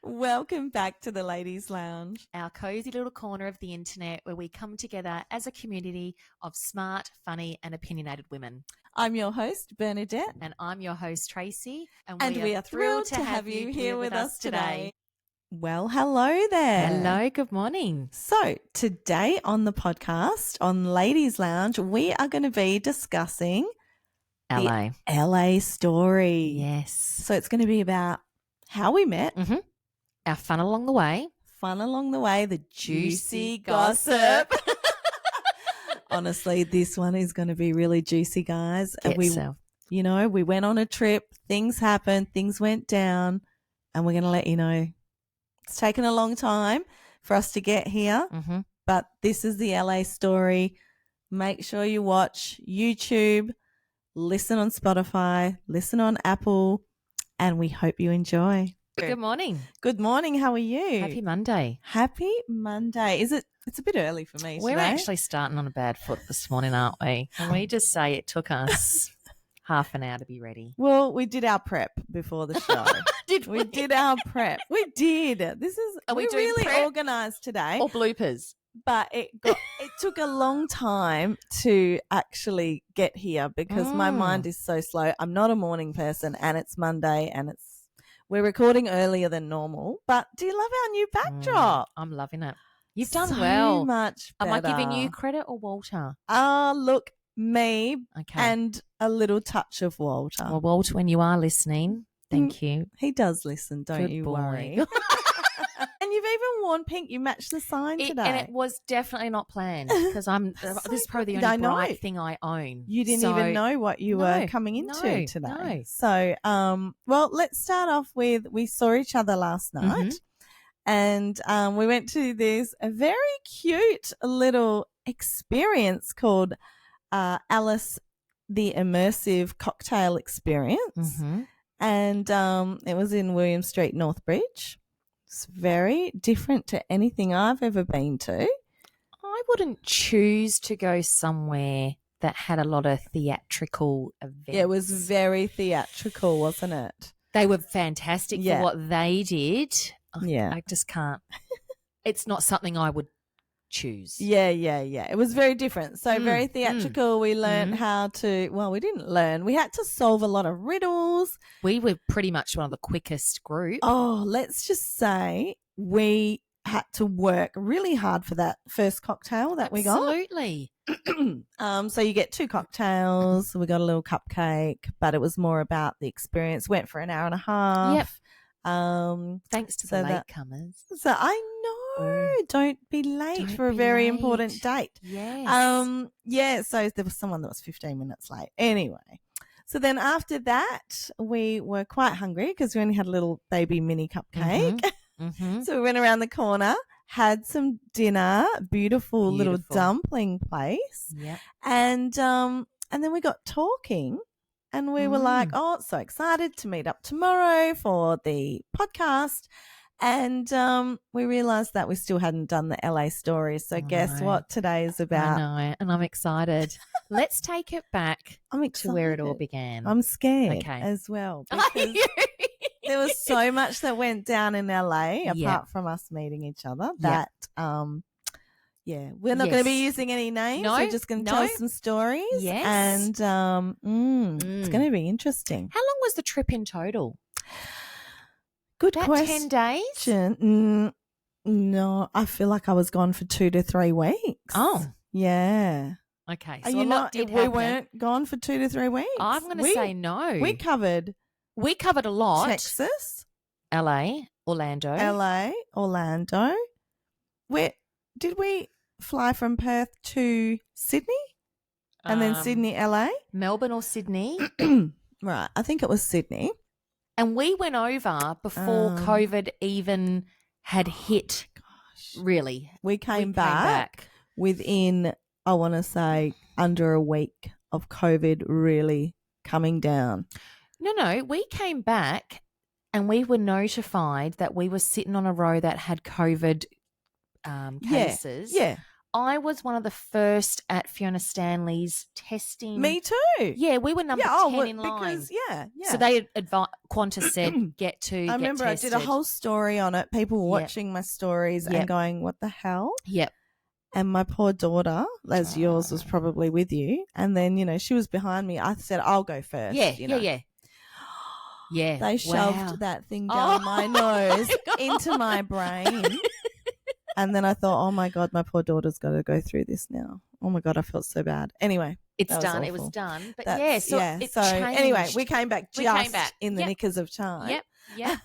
Welcome back to the Ladies Lounge. Our cozy little corner of the internet where we come together as a community of smart, funny and opinionated women. I'm your host, Bernadette. And I'm your host, Tracy. And we are thrilled to have you here with us today. Well, hello there. Hello, good morning. So today on the podcast, on Ladies Lounge, we are going to be discussing LA. the LA story. Yes. So it's going to be about how we met. Mm-hmm. Our fun along the way. The juicy gossip. Honestly, this one is going to be really juicy, guys. And we went on a trip, things happened, things went down, and we're going to let you know. It's taken a long time for us to get here, but this is the LA story. Make sure you watch YouTube, listen on Spotify, listen on Apple, and we hope you enjoy. Good morning. Good morning. How are you? Happy Monday. Happy Monday. It's a bit early for me We're today. actually starting on a bad foot this morning, aren't we? Can we just say it took us half an hour to be ready? Well, we did our prep before the show. We did our prep. We did. We're really organised today. Or bloopers. But it took a long time to actually get here because my mind is so slow. I'm not a morning person, and it's Monday, and we're recording earlier than normal. But do you love our new backdrop? I'm loving it. You've done so well. Much better. Am I giving you credit or Walter? Look, me okay. And a little touch of Walter. Well, Walter, when you are listening, thank you. He does listen, don't Good you boy. worry. And you've even worn pink. You matched the sign today. And it was definitely not planned because this is probably the only bright thing I own. You didn't even know what you were coming into today. No. So, well, let's start off with we saw each other last night and we went to a very cute little experience called Alice the Immersive Cocktail Experience. And it was in William Street, Northbridge. It's very different to anything I've ever been to. I wouldn't choose to go somewhere that had a lot of theatrical events. Yeah, it was very theatrical, wasn't it? They were fantastic for what they did. I just can't. It's not something I would choose. Yeah. It was very different. So very theatrical. We learned how to, we didn't learn. We had to solve a lot of riddles. We were pretty much one of the quickest group. Oh, let's just say we had to work really hard for that first cocktail that we got. Absolutely. So you get 2 cocktails. We got a little cupcake, but it was more about the experience. Went for an hour and a half. Yep. Thanks to the latecomers. So I know. Don't be late for a very important date. Yes. So there was someone that was 15 minutes late. Anyway. So then after that, we were quite hungry because we only had a little baby mini cupcake. So we went around the corner, had some dinner, beautiful. Little dumpling place. Yep. And then we got talking. And we were like, so excited to meet up tomorrow for the podcast. And we realised that we still hadn't done the LA story. So guess what today is about? I know, and I'm excited. Let's take it back to where it all began. I'm scared as well. Because there was so much that went down in LA apart from us meeting each other that we're not going to be using any names. No, we're just going to tell some stories. Yes. And it's going to be interesting. How long was the trip in total? Good question. 10 days? No, I feel like I was gone for 2 to 3 weeks. Oh. Yeah. Okay. So we weren't gone for 2 to 3 weeks. I'm going to say no. We covered a lot. Texas. LA, Orlando. Where did we fly from Perth to Sydney? And then Sydney, LA? Melbourne or Sydney. Right. I think it was Sydney. And we went over before COVID even had hit, really. We came back within, I want to say, under a week of COVID really coming down. No, we came back and we were notified that we were sitting on a row that had COVID cases I was one of the first at Fiona Stanley's testing. Me too. Yeah, we were number 10 in line. Because, yeah. So Qantas said, get to I remember tested. I did a whole story on it. People were watching my stories and going, what the hell? Yep. And my poor daughter, as yours was probably with you, and then, you know, she was behind me. I said, I'll go first. Yeah, you know. Yeah. They shoved that thing down my nose into my brain. And then I thought, oh, my God, my poor daughter's got to go through this now. Oh, my God, I felt so bad. Anyway. It's done. It was done. But so anyway, we came back in the knickers of time. Yep.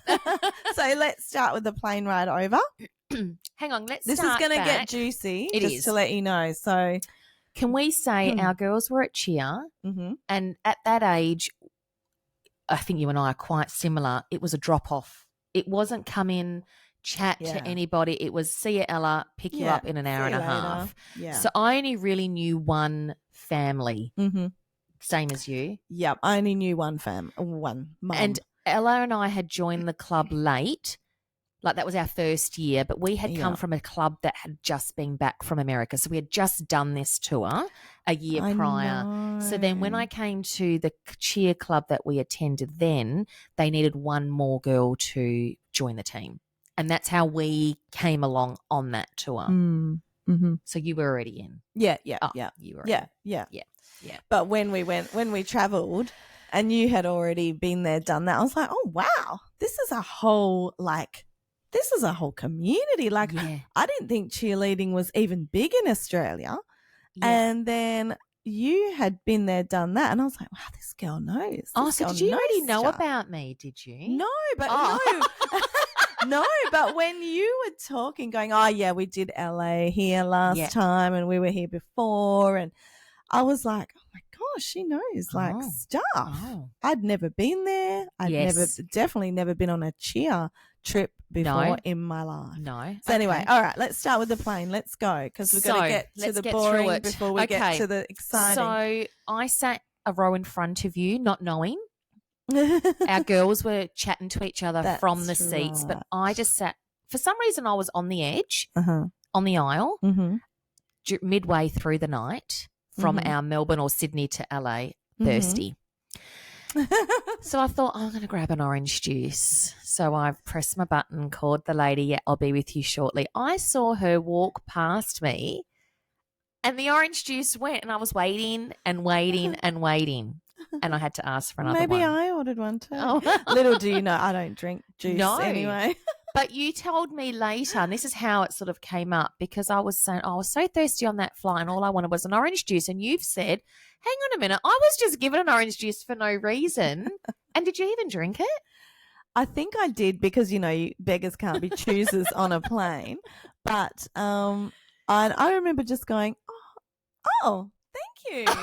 So let's start with the plane ride over. Hang on, This is going to get juicy, to let you know. So can we say our girls were at cheer, and at that age, I think you and I are quite similar. It was a drop-off. It wasn't come in, chat to anybody. It was see you, Ella, pick you up in an hour and a half. Yeah. So I only really knew one family, same as you. Yep, I only knew one mum. And Ella and I had joined the club late. Like that was our first year, but we had come from a club that had just been back from America. So we had just done this tour a year prior. Know. So then when I came to the cheer club that we attended then, they needed one more girl to join the team. And that's how we came along on that tour. So you were already in. Yeah. You were in. Yeah. But when we travelled and you had already been there, done that, I was like, oh, wow, this is a whole community. Like, I didn't think cheerleading was even big in Australia. Yeah. And then you had been there, done that. And I was like, wow, this girl knows. So did you already know about me, did you? No, but no. No, but when you were talking, going, oh, yeah, we did LA here last time and we were here before. And I was like, oh, my gosh, she knows stuff. Oh. I'd never been there. Definitely never been on a cheer trip before in my life. No. So anyway, all right, let's start with the plane. Let's go because we've got to get to the boring before we get to the exciting. So I sat a row in front of you, not knowing. Our girls were chatting to each other from the seats, but I just sat. For some reason, I was on the edge, on the aisle, midway through the night from our Melbourne or Sydney to LA, thirsty. So I thought, I'm going to grab an orange juice. So I pressed my button, called the lady, I'll be with you shortly. I saw her walk past me and the orange juice went and I was waiting and waiting and waiting. And I had to ask for another one. Maybe I ordered one too. Oh. Little do you know, I don't drink juice anyway. But you told me later, and this is how it sort of came up, because I was saying, I was so thirsty on that flight and all I wanted was an orange juice. And you've said, hang on a minute, I was just given an orange juice for no reason. And did you even drink it? I think I did because, you know, beggars can't be choosers on a plane. But I remember just going, oh, thank you.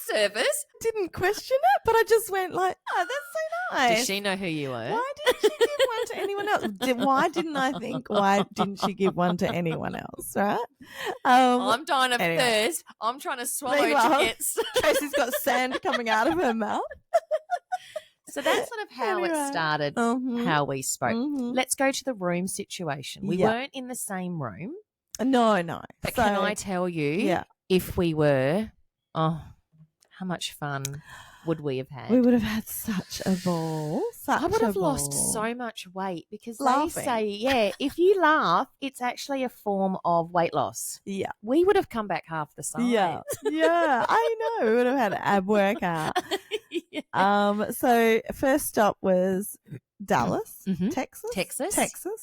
Service. Didn't question it, but I just went like, oh, that's so nice. Did she know who you were? Why didn't she give one to anyone else? Why didn't I think, why didn't she give one to anyone else, right? I'm dying of thirst. I'm trying to swallow to get... Tracy's got sand coming out of her mouth. So that's sort of how it started, how we spoke. Let's go to the room situation. We weren't in the same room. No. But can I tell you, if we were, how much fun would we have had? We would have had such a ball. I would have lost so much weight because they say, if you laugh, it's actually a form of weight loss. Yeah. We would have come back half the size. Yeah, I know. We would have had an ab workout. So first stop was Dallas, Texas.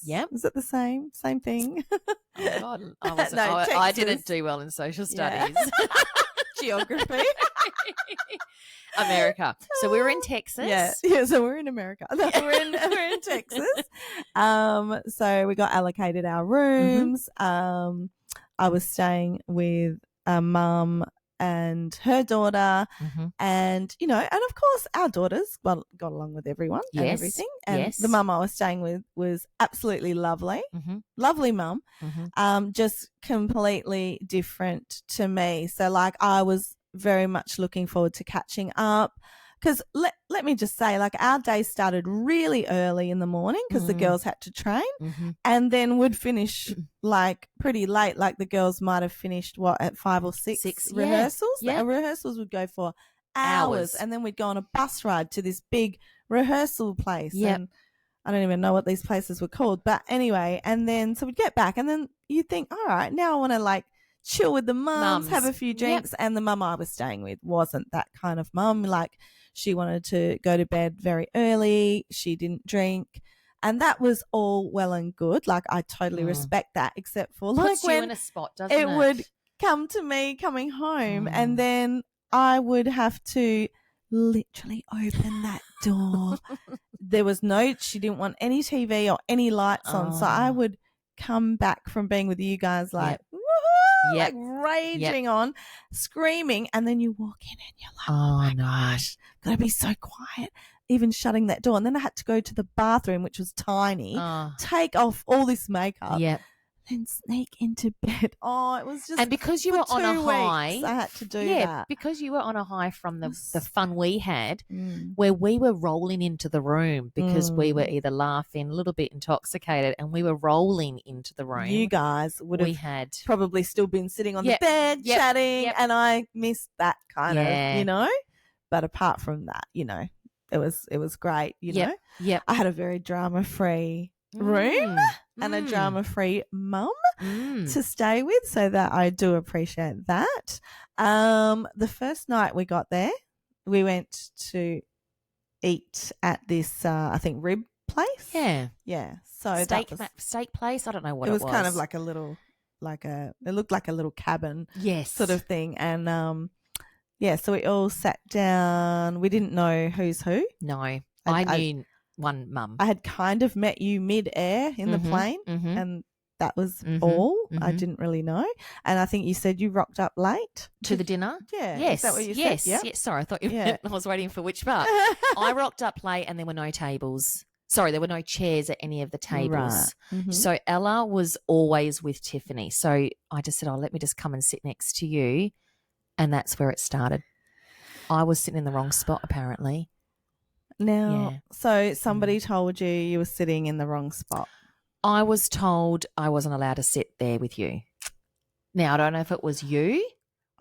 Yeah. Is it the same thing? Oh, God. I didn't do well in social studies. Geography. America. So we were in Texas. Yeah, so we're in America. We're in Texas. So we got allocated our rooms. I was staying with a mum and her daughter, and you know, and of course our daughters got along with everyone and everything. And the mum I was staying with was absolutely lovely, lovely mum, just completely different to me. So like I was very much looking forward to catching up, because let me just say, like, our day started really early in the morning because the girls had to train, and then would finish like pretty late. Like the girls might have finished at 5 or 6 rehearsals. Yeah. The rehearsals would go for hours, and then we'd go on a bus ride to this big rehearsal place. And I don't even know what these places were called, but anyway, and then so we'd get back, and then you think, all right, now I want to like chill with the mums, have a few drinks. And the mum I was staying with wasn't that kind of mum. Like, she wanted to go to bed very early. She didn't drink. And that was all well and good. Like, I totally respect that, except for like puts when you in a spot, doesn't it? It would come to me coming home, and then I would have to literally open that door. There was she didn't want any TV or any lights on. So I would come back from being with you guys like, woohoo, like raging on, screaming. And then you walk in and you're like, oh my gosh, gotta be so quiet. Even shutting that door. And then I had to go to the bathroom, which was tiny, take off all this makeup. Then sneak into bed. Oh, it was just. And because you were on a high, I had to do that. Because you were on a high from the fun we had, where we were rolling into the room because we were either laughing, a little bit intoxicated, and we were rolling into the room. You guys would have probably still been sitting on the bed chatting, and I missed that kind of, you know. But apart from that, you know, it was great. You know, I had a very drama-free room and a drama-free mum to stay with, so that I do appreciate that. The first night we got there, we went to eat at this I think rib place. So steak place. I don't know what it was. It was kind of like a little, it looked like a little cabin, sort of thing. And so we all sat down. We didn't know who's who. No, I knew one mum. I had kind of met you mid-air in the plane, and that was all. I didn't really know. And I think you said you rocked up late to the dinner. Yes. Is that what you said? Yes. Sorry, I thought you meant I was waiting for which part. I rocked up late and there were no tables. Sorry, there were no chairs at any of the tables. Right. So Ella was always with Tiffany. So I just said, let me just come and sit next to you. And that's where it started. I was sitting in the wrong spot, apparently. Now, so somebody told you were sitting in the wrong spot. I was told I wasn't allowed to sit there with you. Now, I don't know if it was you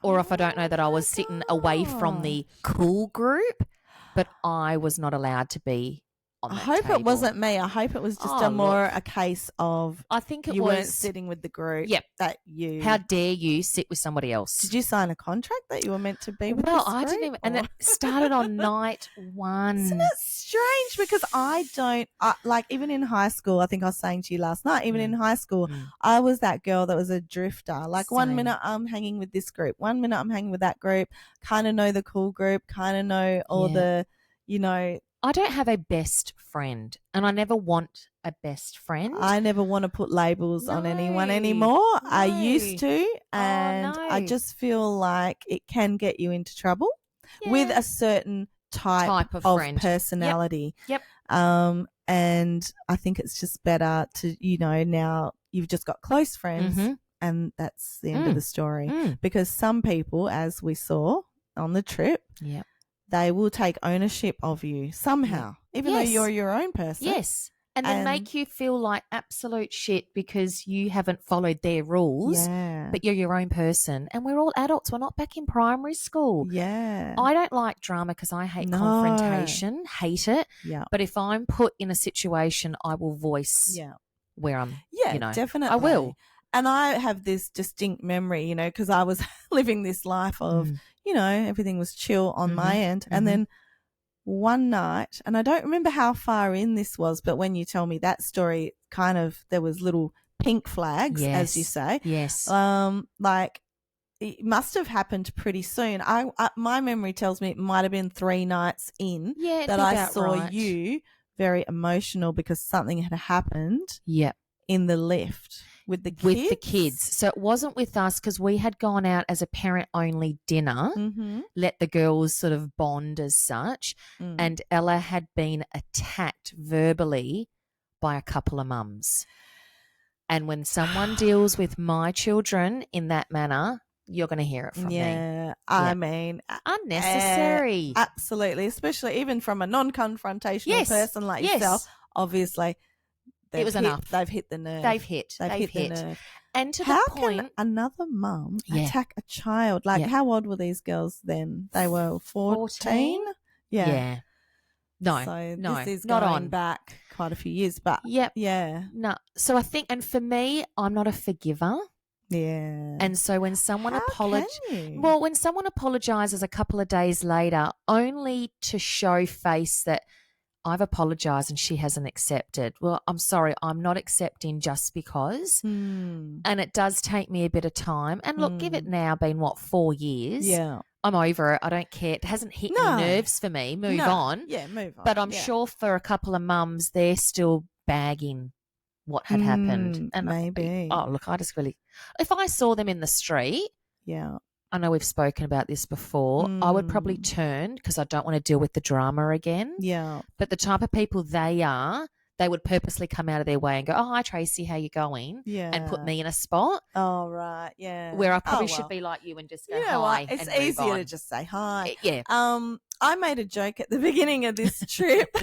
or if I don't know that I was sitting away from the cool group, but I was not allowed to be on that table. It wasn't me. I hope it was just a case of I think you weren't sitting with the group. Yep. That you. How dare you sit with somebody else? Did you sign a contract that you were meant to be with Well, this I group, didn't even, and it started on night 1. Isn't it strange? Because I don't, like, even in high school, I think I was saying to you last night, even in high school, I was that girl that was a drifter. Like, 1 minute I'm hanging with this group, 1 minute I'm hanging with that group, kind of know the cool group, kind of know all the, you know. I don't have a best friend, and I never want a best friend. I never want to put labels on anyone anymore. No. I used to, and I just feel like it can get you into trouble with a certain type of friend. Personality. Yep. And I think it's just better to, you know, now you've just got close friends, and that's the end of the story. Because some people, as we saw on the trip, they will take ownership of you somehow, even though you're your own person. Yes. And then make you feel like absolute shit because you haven't followed their rules, but you're your own person. And we're all adults. We're not back in primary school. Yeah. I don't like drama because I hate confrontation, hate it. Yeah. But if I'm put in a situation, I will voice where I'm, you know. Definitely. I will. And I have this distinct memory, you know, because I was living this life of, you know, everything was chill on my end. And then one night, and I don't remember how far in this was, but when you tell me that story, kind of there was little pink flags, as you say. Yes. Like it must have happened pretty soon. My memory tells me it might have been 3 nights in that I saw you very emotional because something had happened. In the lift. With the kids? So it wasn't with us because we had gone out as a parent-only dinner, let the girls sort of bond as such, and Ella had been attacked verbally by a couple of mums. And when someone deals with my children in that manner, you're going to hear it from me. Yeah, I mean, unnecessary. Absolutely, especially even from a non-confrontational person like yourself. Obviously, it was enough. They've hit the nerve. They've hit the nerve. And to how the point, can another mum attack a child? Like, how old were these girls then? They were 14? Yeah. No, so no, this is not going on. back quite a few years, but no. So I think, and for me, I'm not a forgiver. Yeah. And so when someone when someone apologizes a couple of days later, only to show face that I've apologized and she hasn't accepted. Well, I'm sorry, I'm not accepting just because. And it does take me a bit of time. And look, give it now been 4 years. Yeah. I'm over it. I don't care. It hasn't hit any nerves for me. Move on. Yeah, move on. But I'm sure for a couple of mums, they're still bagging what had happened. And maybe. Look, I just really, if I saw them in the street, I know we've spoken about this before, I would probably turn because I don't want to deal with the drama again. Yeah. But the type of people they would purposely come out of their way and go, oh, hi, Tracy, how you going? Yeah. And put me in a spot. Oh, right, yeah. Where I probably should be like you and just go, hi. It's easier to just say hi. Yeah. I made a joke at the beginning of this trip.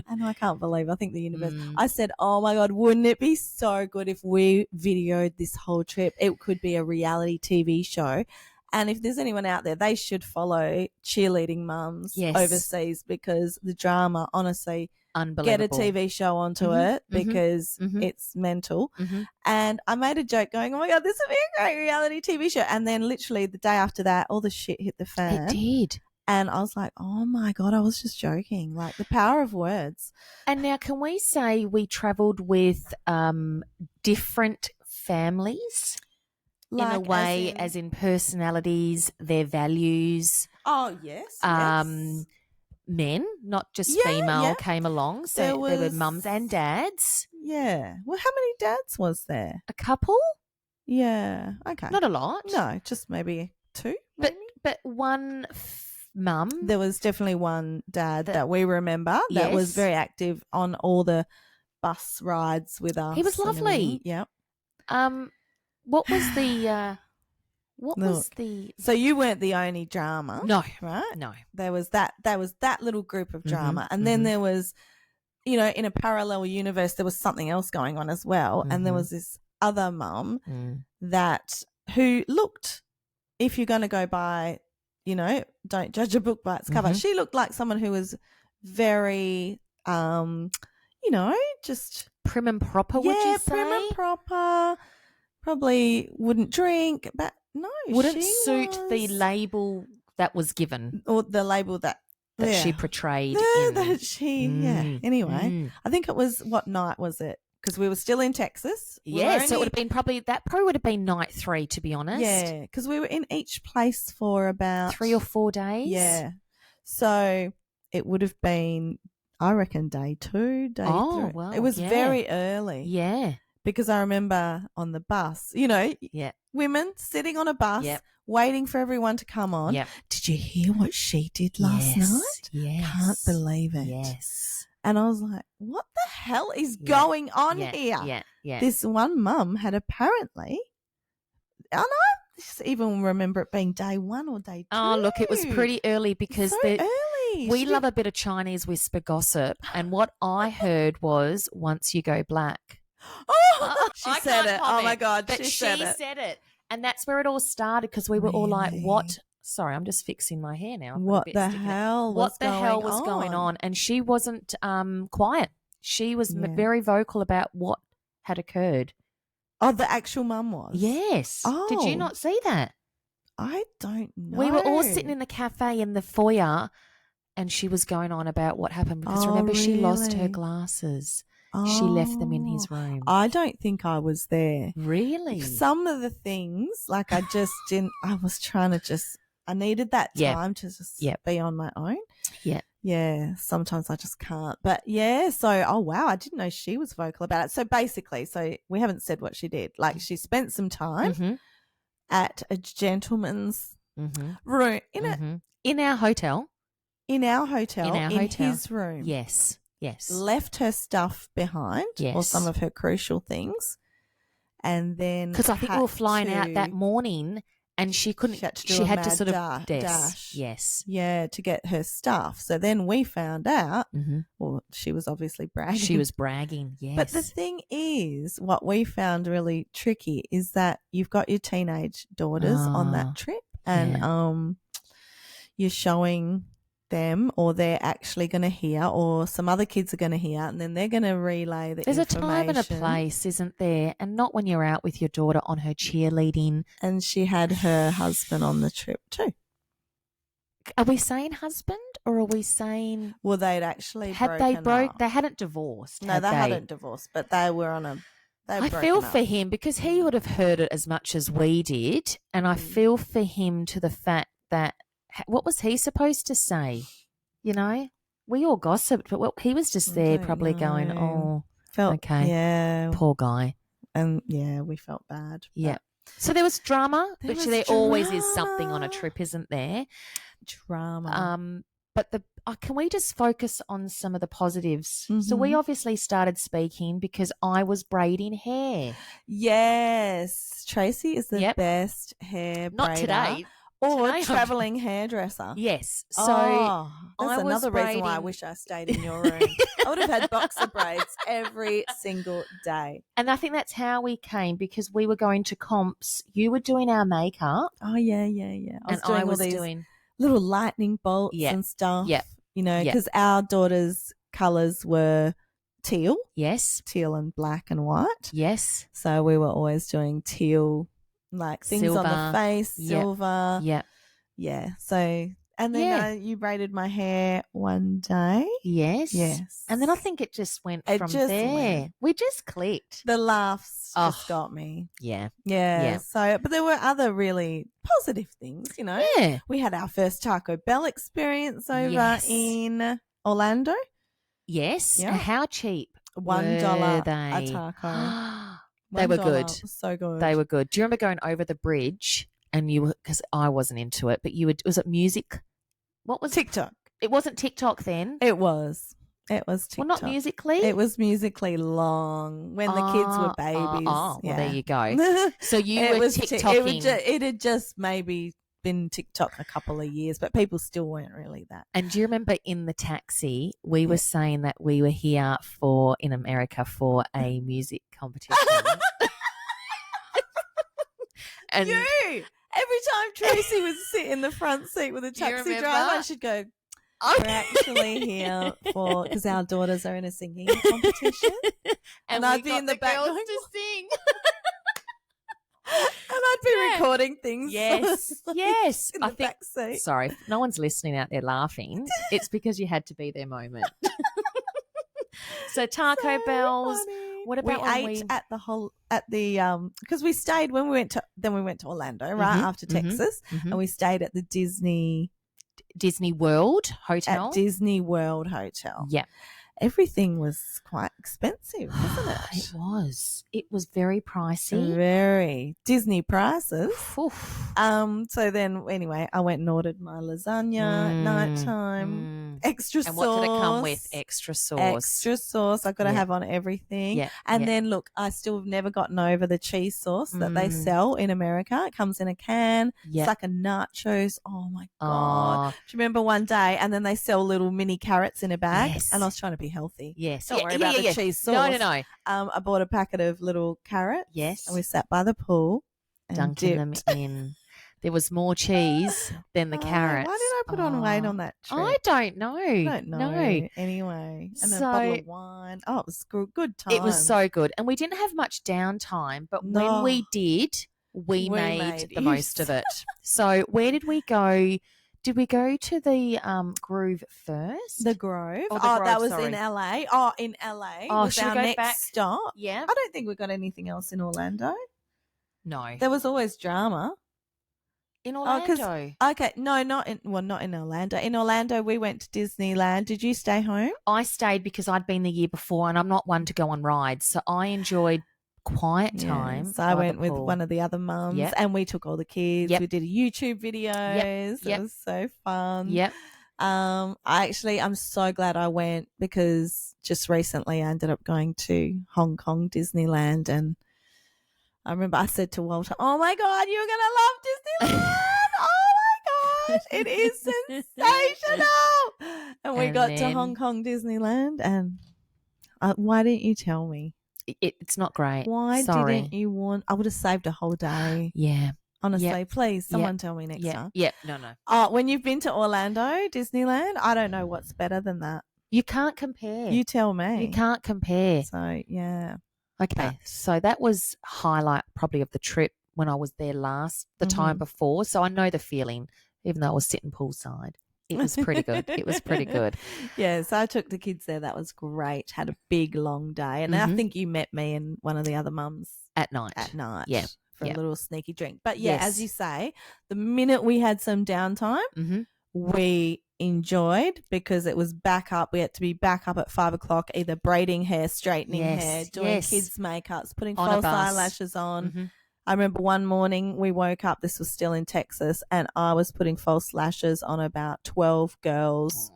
And I can't believe, I think the universe, I said, oh my God, wouldn't it be so good if we videoed this whole trip? It could be a reality TV show. And if there's anyone out there, they should follow cheerleading mums overseas because the drama, honestly, get a TV show onto it because it's mental. And I made a joke going, oh my God, this would be a great reality TV show. And then literally the day after that, all the shit hit the fan. It did. And I was like, oh my God, I was just joking. Like the power of words. And now can we say we travelled with different families in a way, as in personalities, their values? Oh, yes. Men, not just female, came along. So there were mums and dads. Yeah. Well, how many dads was there? A couple? Yeah. Okay. Not a lot. No, just maybe 2. Maybe? But one mum. There was definitely one dad that we remember that was very active on all the bus rides with us. He was lovely. Yep. What was the So you weren't the only drama. No. Right? No. There was that little group of drama. And then there was, in a parallel universe there was something else going on as well. And there was this other mum who looked, if you're going to go by, don't judge a book by its cover. She looked like someone who was very, just prim and proper, would you say? Prim and proper. Probably wouldn't drink, but no, wouldn't suit the label that was given. Or the label that she portrayed. Anyway, I think it was, what night was it? Because we were still in Texas. Yeah, so it would have been probably would have been night 3, to be honest. Yeah, because we were in each place for about 3 or 4 days. Yeah. So it would have been, I reckon, day 2, day 3. Well, it was very early. Yeah. Because I remember on the bus, women sitting on a bus waiting for everyone to come on. Yep. Did you hear what she did last night? Yes. Can't believe it. Yes. And I was like, what the hell is going on here? Yeah. This one mum had apparently, and I just even remember it being day 1 or day 2. Oh, look, it was pretty early because early. We love a bit of Chinese whisper gossip. And what I heard was, once you go black. Oh, she said it. Comment, oh my God, but she said it. And that's where it all started because we were all like, what? Sorry, I'm just fixing my hair now. What the hell was going on? And she wasn't quiet. She was very vocal about what had occurred. Oh, the actual mum was? Yes. Oh. Did you not see that? I don't know. We were all sitting in the cafe in the foyer and she was going on about what happened because remember she lost her glasses. She left them in his room. I don't think I was there. Really? Some of the things, like I just didn't, I was trying to I needed that time to just be on my own. Yeah. Yeah. Sometimes I just can't. But so, wow, I didn't know she was vocal about it. So basically, we haven't said what she did. Like she spent some time at a gentleman's room in our hotel. In his room. Yes. Left her stuff behind or some of her crucial things And then because I think we were flying out that morning. And she couldn't. She had to sort of dash. Yes. Yeah, to get her stuff. So then we found out. Well, she was obviously bragging. She was bragging. Yes. But the thing is, what we found really tricky is that you've got your teenage daughters on that trip, and you're showing them, or they're actually going to hear, or some other kids are going to hear, and then they're going to relay the There's information. a time and a place, isn't there? And not when you're out with your daughter on her cheerleading. And she had her husband on the trip too. Are we saying husband, or are we saying? Well, they'd actually They hadn't divorced. No, they hadn't divorced, but they were on a. I feel for him because he would have heard it as much as we did, and I feel for him to the fact that. What was he supposed to say? You know, we all gossiped, but he was just there probably going, okay. Yeah. Poor guy. And yeah, we felt bad. Yeah. So there was drama, which there always is something on a trip, isn't there? Drama. But can we just focus on some of the positives? Mm-hmm. So we obviously started speaking because I was braiding hair. Yes. Tracy is the best hair braider. Not today. Or travelling hairdresser. Yes. So that's another reason why I wish I stayed in your room. I would have had boxer braids every single day. And I think that's how we came, because we were going to comps. You were doing our makeup. Oh, yeah. I was doing little lightning bolts and stuff. Yeah. You know, because our daughter's colours were teal. Yes. Teal and black and white. Yes. So we were always doing teal. Like things silver. On the face, silver. Yeah. Yeah. So, and then you braided my hair one day. Yes. And then I think it just went from there. We just clicked. The laughs just got me. Yeah. So, but there were other really positive things, you know. Yeah. We had our first Taco Bell experience over in Orlando. Yes. Yeah. How cheap? $1 a taco. They were good. So good. They were good. Do you remember going over the bridge and you were, because I wasn't into it, but you would, was it music? What was TikTok? It wasn't TikTok then. It was TikTok. Well, not Musically. It was Musically long when the kids were babies. Well, there you go. So you were TikToking. It had just maybe been TikTok a couple of years, but people still weren't really that. And do you remember in the taxi, we were saying that we were here in America for a music competition. And every time Tracy would sit in the front seat with a taxi driver, she'd go, we're actually here because our daughters are in a singing competition. and I'd be in the back going to sing. And I'd be recording things. Yes. In the back seat. Sorry, no one's listening out there laughing. It's because you had to be their moment. So Taco Bells. Funny. What about we ate at the because we stayed when we went to Orlando right after Texas, and we stayed at the Disney World Hotel. At Disney World Hotel. Yeah. Everything was quite expensive, wasn't it? It was. It was very pricey. Very Disney prices. Oof. So then, anyway, I went and ordered my lasagna at nighttime. Extra sauce. And what did it come with? Extra sauce. Extra sauce. I got to have on everything. Yeah. And then, look, I still have never gotten over the cheese sauce that they sell in America. It comes in a can. Yeah. It's like a nachos. Oh, my God. Do you remember one day? And then they sell little mini carrots in a bag. Yes. And I was trying to be healthy. Yes. Don't worry about the cheese sauce. No. I bought a packet of little carrots. Yes. And we sat by the pool and dunking them in. There was more cheese than the carrots. Why did I put on weight on that trip? I don't know. No. Anyway. And a bottle of wine. Oh, it was good time. It was so good. And we didn't have much downtime, but when we did, we made the most of it. So where did we go? Did we go to the Groove first? The Grove? Oh, that was in LA. Oh, in LA. Oh, was should our we go next back? stop. Yeah. I don't think we got anything else in Orlando. No. There was always drama. In Orlando? Okay. No, not in Orlando. In Orlando, we went to Disneyland. Did you stay home? I stayed because I'd been the year before and I'm not one to go on rides. So I enjoyed quiet time. So I went with one of the other mums and we took all the kids. We did YouTube videos. It was so fun. Yep. I'm so glad I went because just recently I ended up going to Hong Kong Disneyland and I remember I said to Walter, "Oh my God, you're gonna love Disneyland! Oh my gosh, it is sensational!" And we got to Hong Kong Disneyland, and why didn't you tell me? It's not great. Why didn't you want? I would have saved a whole day. Yeah. Honestly, please, someone tell me next time. Yeah, no. When you've been to Orlando, Disneyland, I don't know what's better than that. You can't compare. You tell me. You can't compare. So, yeah. Okay, so that was highlight probably of the trip when I was there the time before. So I know the feeling, even though I was sitting poolside. It was pretty good. It was pretty good. Yeah, so I took the kids there. That was great. Had a big, long day. And I think you met me and one of the other mums. At night. Yeah. For a little sneaky drink. But yeah, as you say, the minute we had some downtime, we enjoyed because it was back up. We had to be back up at 5 o'clock, either braiding hair, straightening hair, doing kids' makeups, putting false eyelashes on. I remember one morning we woke up, this was still in Texas, and I was putting false lashes on about 12 girls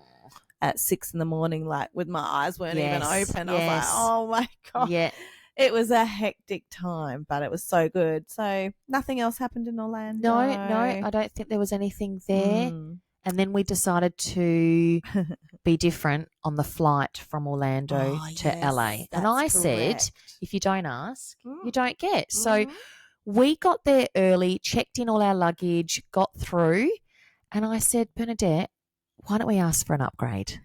at 6 a.m, like with my eyes weren't even open. I was like, oh my God. Yeah. It was a hectic time, but it was so good. So nothing else happened in Orlando? No, I don't think there was anything there. And then we decided to be different on the flight from Orlando to LA. And I said, if you don't ask, you don't get. So we got there early, checked in all our luggage, got through. And I said, Bernadette, why don't we ask for an upgrade?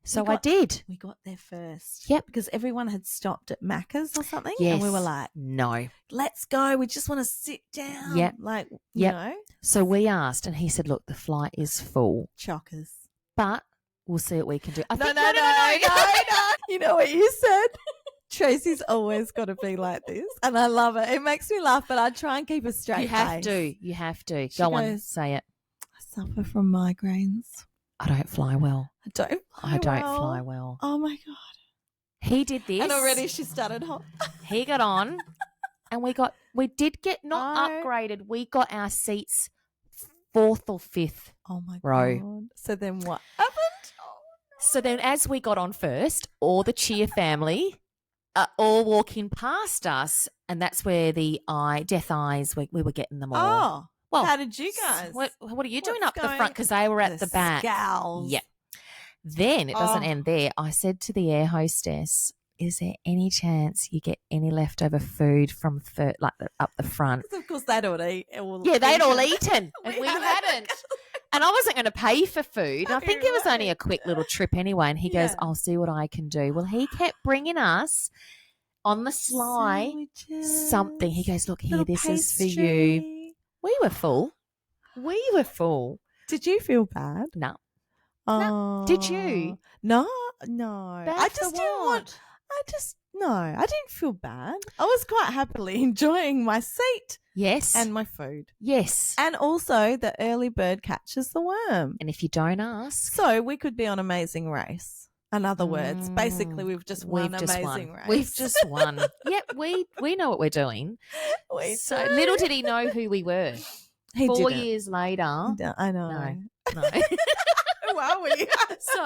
So I did. We got there first. Yep. Because everyone had stopped at Macca's or something. Yes. And we were like, no. Let's go. We just want to sit down. Yep. Like, you know. So we asked and he said, look, the flight is full. Chockers. But we'll see what we can do. No. You know what you said? Tracy's always got to be like this. And I love it. It makes me laugh, but I try and keep a straight face. You have to. Go on, say it. I suffer from migraines. I don't fly well. I don't fly well. Oh my God. He did this. And already she started hot. He got on and we did get not upgraded. We got our seats 4th or 5th row. God. So then what happened? So then as we got on first, all the Cheer family are all walking past us, and that's where the death eyes, we were getting them all. Oh. Well, how did you guys? What are you doing up the front? Because they were at the back. Scowls. Yeah. Then it doesn't end there. I said to the air hostess, "Is there any chance you get any leftover food from up the front?" Because of course they'd all eat. They'd all eaten, and we hadn't. And I wasn't going to pay for food. I think it was only a quick little trip anyway. And he goes, "I'll see what I can do." Well, he kept bringing us on the sly something. He goes, "Look here, this is for you." We were full. Did you feel bad? No. Oh. No. Did you? No. Bad I just didn't want. I didn't feel bad. I was quite happily enjoying my seat. Yes. And my food. Yes. And also the early bird catches the worm. And if you don't ask. So we could be on Amazing Race. In other words, basically we've just won Amazing Race. We've just won. Yep, we know what we're doing. Little did he know who we were. He 4 years later. I know. No. Who are we? So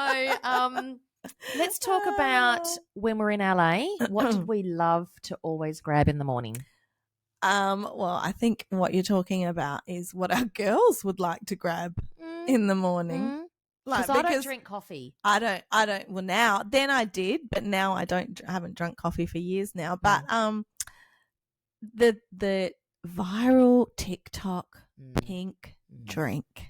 let's talk about when we're in LA. What did we love to always grab in the morning? Well, I think what you're talking about is what our girls would like to grab in the morning. Because I don't drink coffee. I don't. Well, then I did, but now I don't. I haven't drunk coffee for years now. But the viral TikTok pink drink.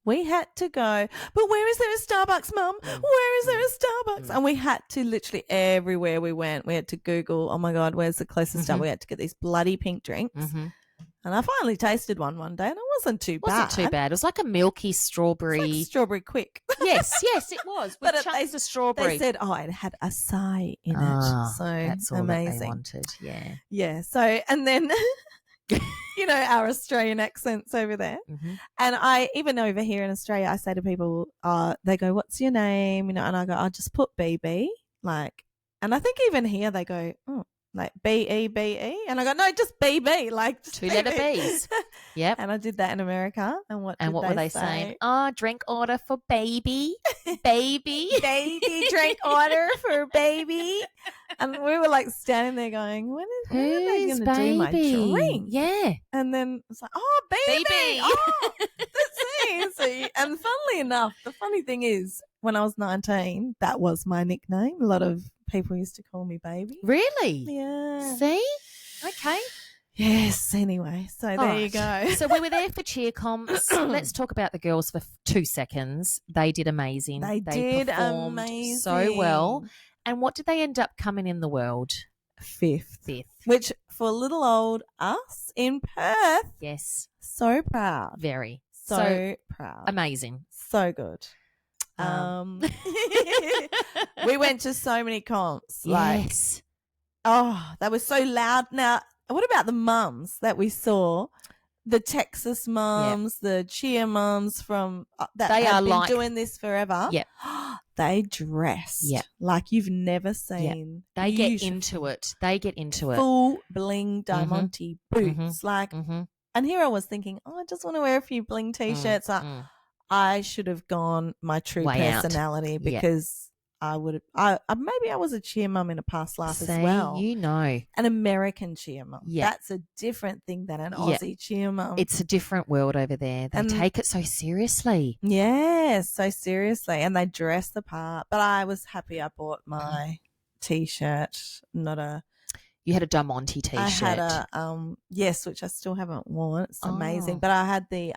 We had to go, but where is there a Starbucks, Mum? Where is there a Starbucks? And we had to literally everywhere we went, we had to Google, oh my God, where's the closest Starbucks? We had to get these bloody pink drinks. And I finally tasted one day and it wasn't too bad. Wasn't too bad. It was like a milky strawberry. It's like strawberry quick. Yes, it was. With chunks of strawberry. They said, it had acai in it. So that's all amazing. That they wanted, yeah. Yeah, so, and then... you know, our Australian accents over there. And I, even over here in Australia, I say to people, they go, what's your name? You know, and I go, I'll just put BB. And I think even here they go, oh, like BEBE, and I go, no, just BB, like just 2-letter BB. B's. Yep. And I did that in America. And what were they saying? Oh, drink order for baby, baby, baby, drink order for baby. And we were like standing there going, when are they going to do my drink? Yeah. And then it's like, oh, baby. Oh, that's it. And funnily enough, the funny thing is, when I was 19, that was my nickname. A lot of people used to call me baby. Really? Yeah. See? Okay. Yes. Anyway, so there you go. So we were there for cheer comps. Let's talk about the girls for 2 seconds. They did amazing. They did performed amazing. so well. And what did they end up coming in the world? Fifth. Which for little old us in Perth. Yes. So proud. Very. So proud. Amazing. So good. We went to so many comps. Yes. They were so loud. Now, what about the mums that we saw? The Texas mums, the cheer mums from that have been doing this forever. Yep. They dress like you've never seen. Yep. They get into it. Full bling diamante boots. And here I was thinking, I just want to wear a few bling t-shirts. I should have gone my true personality because I would have. Maybe I was a cheer mum in a past life as well. You know, an American cheer mum. Yeah. That's a different thing than an Aussie cheer mum. It's a different world over there. They take it so seriously. Yes, so seriously, and they dress the part. But I was happy I bought my t-shirt, not a. You had a Diamante t-shirt. I had a yes, which I still haven't worn. It's amazing. But I had the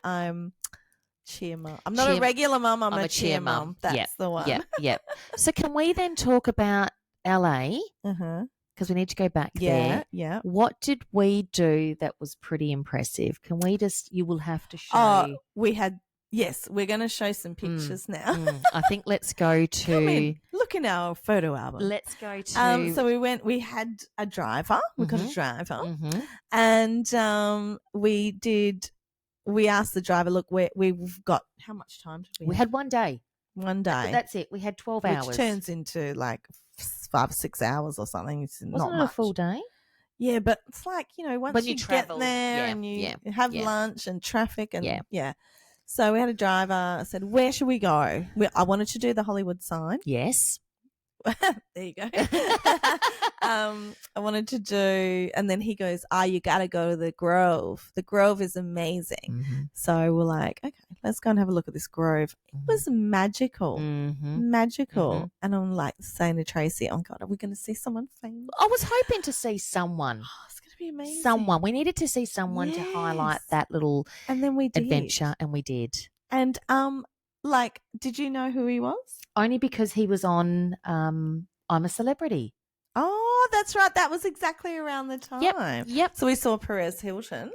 cheer mum. I'm not a regular mum. I'm a cheer mum. That's the one. Yep. So can we then talk about LA? Because we need to go back there. Yeah. What did we do that was pretty impressive? Can we just? You will have to show. We had. Yes, we're going to show some pictures now. I think let's go to look in our photo album. Let's go to. So we had a driver. We got a driver, and we asked the driver, look, we've got how much time did we? We had 1 day. 1 day. That's it. We had 12 hours, which turns into like 5 or 6 hours or something. It's Wasn't not it much. a full day? Yeah, but it's like once when you travel, get there and you have lunch and traffic and So we had a driver. I said, where should we go? I wanted to do the Hollywood sign. Yes. There you go. I wanted to do, and then he goes, you got to go to the Grove. The Grove is amazing. So we're like, okay, let's go and have a look at this Grove. It was magical. Magical. And I'm like saying to Tracy, oh God, are we going to see someone famous? I was hoping to see someone. It's going to be amazing. Someone. We needed to see someone to highlight that little and then we did. adventure, and we did. And did you know who he was? Only because he was on I'm a Celebrity. Oh, that's right. That was exactly around the time. Yep. So we saw Perez Hilton.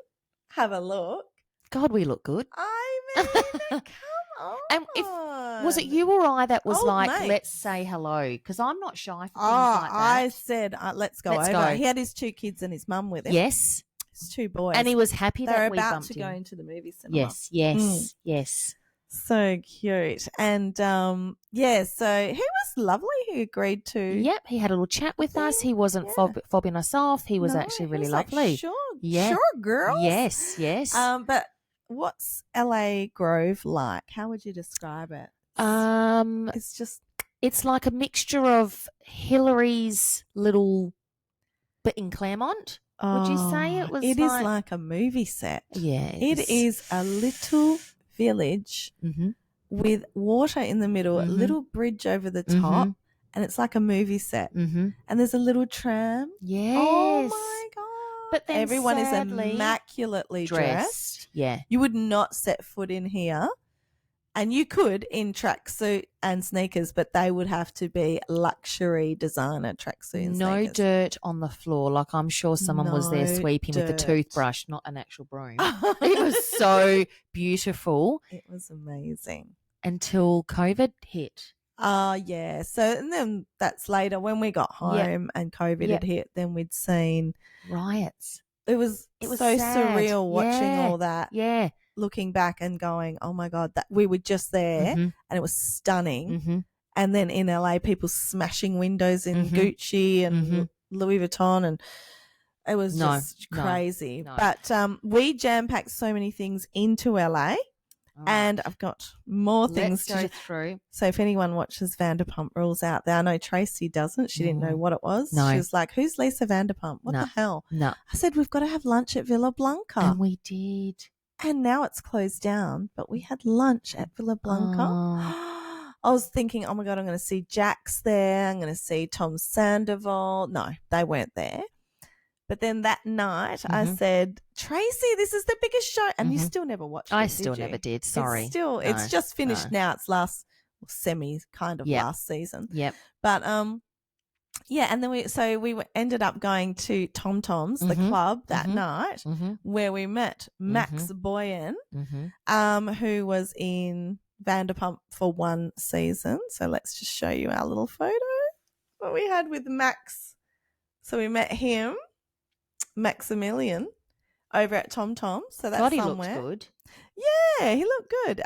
Have a look. God, we look good. I mean, come on. And was it you or I that was mate. Let's say hello? Because I'm not shy for things like that. I said, let's go over. He had his 2 kids and his mum with him. Yes. His 2 boys. And he was happy that we about bumped to him. go into the movie cinema. Yes. So cute. And so he was lovely. He agreed to. Yep, he had a little chat with us. He wasn't fobbing us off. He was actually really lovely. Like, sure, girls. Yes. But what's LA Grove like? How would you describe it? It's like a mixture of Hillary's little, but in Claremont. Would you say it was? It is like a movie set. Yeah, it is a little village with water in the middle, a little bridge over the top, and it's like a movie set. And there's a little tram. Yes. Oh my God. But then everyone is immaculately dressed. Yeah. You would not set foot in here. And you could in tracksuit and sneakers, but they would have to be luxury designer tracksuit and no sneakers. Dirt on the floor. Like I'm sure someone was there sweeping with a toothbrush, not an actual broom. It was so beautiful. It was amazing. Until COVID hit. Yeah. So and then that's later when we got home and COVID had hit, then we'd seen riots. It was so sad. Surreal watching all that. Yeah. Looking back and going, oh my God, that we were just there and it was stunning. And then in LA, people smashing windows in Gucci and Louis Vuitton, and it was just crazy. No. But we jam-packed so many things into LA. And I've got more things to go through. So if anyone watches Vanderpump Rules out there, I know Tracy doesn't. She didn't know what it was. No. She was like, who's Lisa Vanderpump? What the hell? No. I said, we've got to have lunch at Villa Blanca. And we did. And now it's closed down, but we had lunch at Villa Blanca. I was thinking, oh, my God, I'm going to see Jax there. I'm going to see Tom Sandoval. No, they weren't there. But then that night I said, Tracy, this is the biggest show. And you still never watched it, I still never did. Sorry. It's just finished now. It's last last season. Yep. But and then we ended up going to Tom Tom's, the club that night, where we met Max Boyan, who was in Vanderpump for one season. So let's just show you our little photo what we had with Max. So we met him, Maximilian, over at Tom Tom's. So that's God, somewhere. He looked good. Yeah, he looked good.